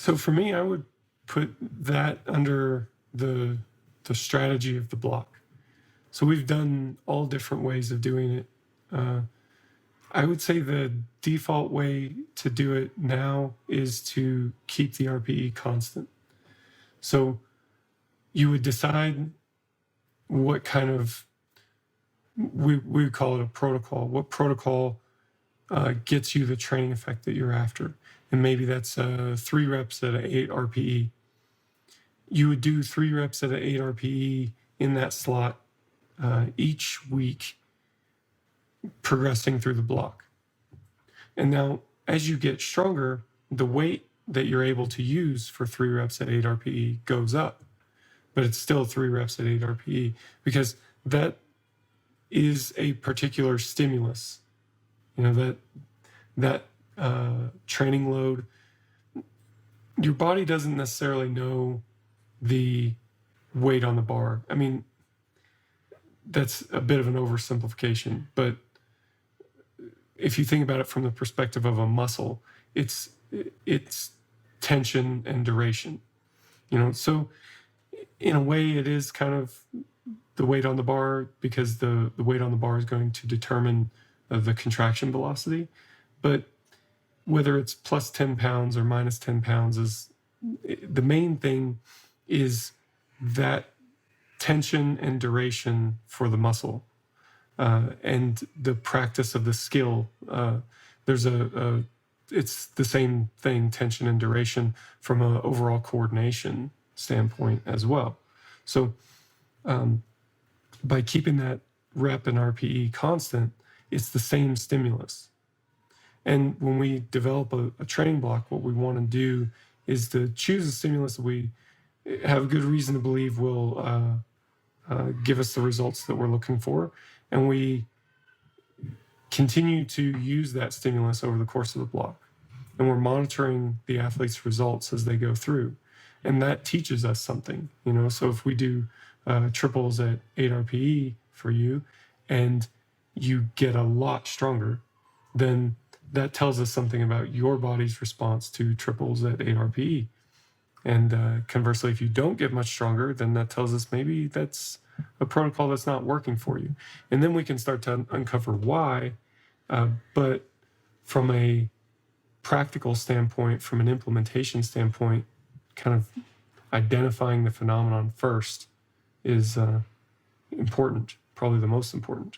So for me, I would put that under the strategy of the block. So we've done all different ways of doing it. I would say the default way to do it now is to keep the RPE constant. So you would decide what kind of, we would call it a protocol, what protocol gets you the training effect that you're after. And maybe that's 3 reps at an 8 RPE. You would do 3 reps at an 8 RPE in that slot each week, progressing through the block. And now, as you get stronger, the weight that you're able to use for 3 reps at 8 RPE goes up, but it's still 3 reps at 8 RPE because that is a particular stimulus. You know, that training load, your body doesn't necessarily know the weight on the bar. I mean, that's a bit of an oversimplification, but if you think about it from the perspective of a muscle, it's tension and duration. You know, so in a way it is kind of the weight on the bar because the weight on the bar is going to determine the contraction velocity. But whether it's plus 10 pounds or minus 10 pounds, is the main thing is that tension and duration for the muscle and the practice of the skill. There's it's the same thing, tension and duration, from an overall coordination standpoint as well. So by keeping that rep and RPE constant, it's the same stimulus. And when we develop a training block, what we want to do is to choose a stimulus that we have good reason to believe will give us the results that we're looking for. And we continue to use that stimulus over the course of the block. And we're monitoring the athlete's results as they go through. And that teaches us something, you know. So if we do triples at 8 RPE for you and you get a lot stronger, then that tells us something about your body's response to triples at 8 RPE. And conversely, if you don't get much stronger, then that tells us maybe that's a protocol that's not working for you. And then we can start to uncover why. But from a practical standpoint, from an implementation standpoint, kind of identifying the phenomenon first is important, probably the most important.